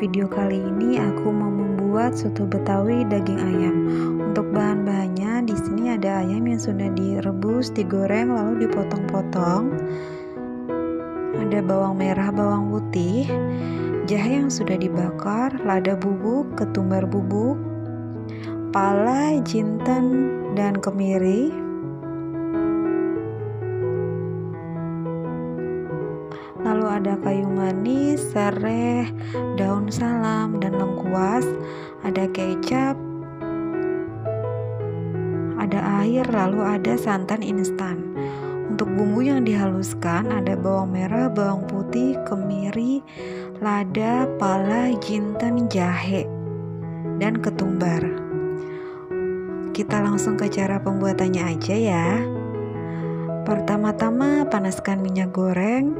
video kali ini aku mau membuat soto Betawi daging ayam. Untuk bahan-bahannya di sini ada ayam yang sudah direbus, digoreng lalu dipotong-potong. Ada bawang merah, bawang putih, jahe yang sudah dibakar, lada bubuk, ketumbar bubuk, pala, jinten, dan kemiri. Lalu ada kayu manis, sereh, daun salam, dan lengkuas. Ada kecap, ada air, lalu ada santan instan. Untuk bumbu yang dihaluskan ada bawang merah, bawang putih, kemiri, lada, pala, jinten, jahe, dan ketumbar. Kita langsung ke cara pembuatannya aja ya. Pertama-tama panaskan minyak goreng.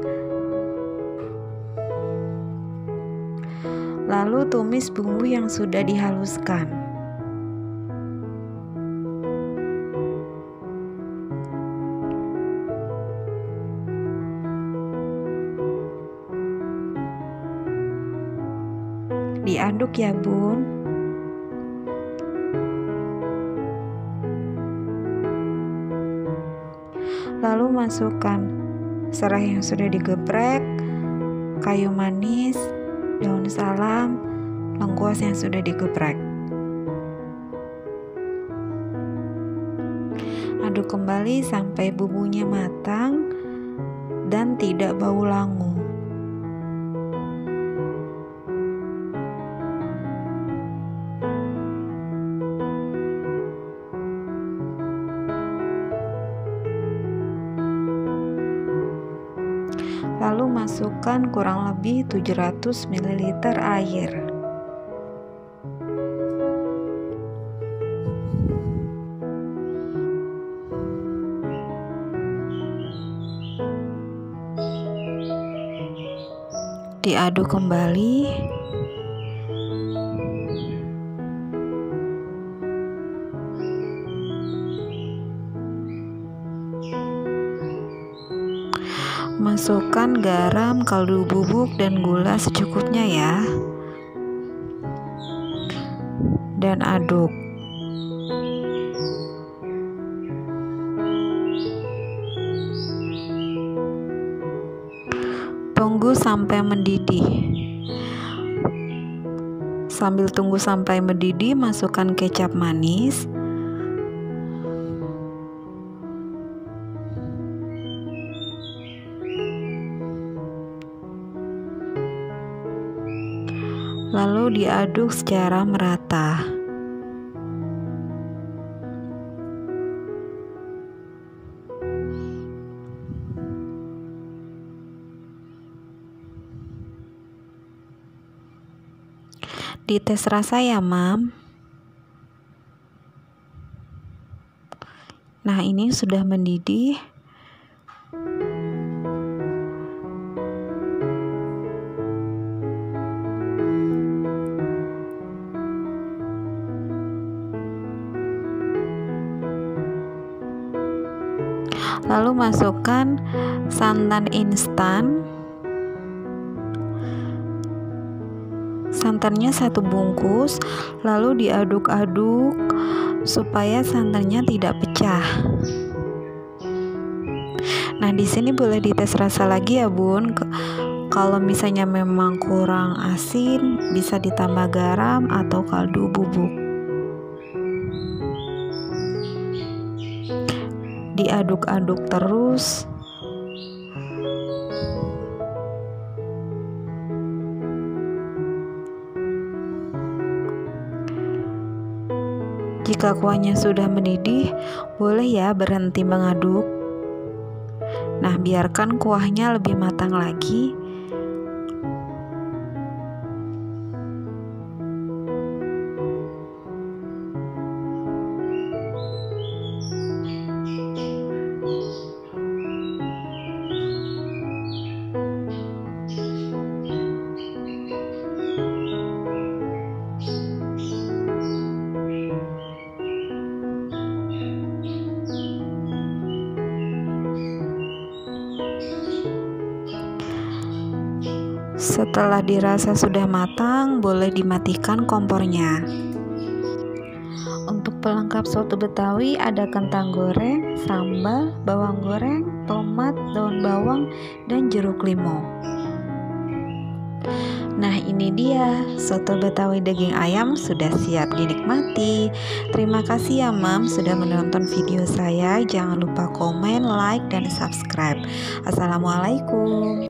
Lalu tumis bumbu yang sudah dihaluskan. Diaduk ya bun. Lalu masukkan serai yang sudah digeprek, kayu manis, daun salam, lengkuas yang sudah digeprek. Aduk kembali sampai bumbunya matang dan tidak bau langu. Lalu masukkan kurang lebih 700 ml air. Diaduk kembali. Masukkan garam, kaldu bubuk, dan gula secukupnya ya. Dan aduk. Tunggu sampai mendidih. Sambil tunggu sampai mendidih, masukkan kecap manis. Lalu diaduk secara merata. Dites rasa ya, Mam. Nah, ini sudah mendidih. Lalu masukkan santan instan. Santannya 1 bungkus, lalu diaduk-aduk supaya santannya tidak pecah. Nah, di sini boleh dites rasa lagi ya, Bun. Kalau misalnya memang kurang asin, bisa ditambah garam atau kaldu bubuk. Diaduk-aduk terus. Jika kuahnya sudah mendidih, boleh ya berhenti mengaduk. Nah, biarkan kuahnya lebih matang lagi. Setelah dirasa sudah matang, boleh dimatikan kompornya. Untuk pelengkap soto Betawi ada kentang goreng, sambal, bawang goreng, tomat, daun bawang, dan jeruk limau. Nah, ini dia soto Betawi daging ayam sudah siap dinikmati. Terima kasih ya Mam sudah menonton video saya. Jangan lupa komen, like, dan subscribe. Assalamualaikum.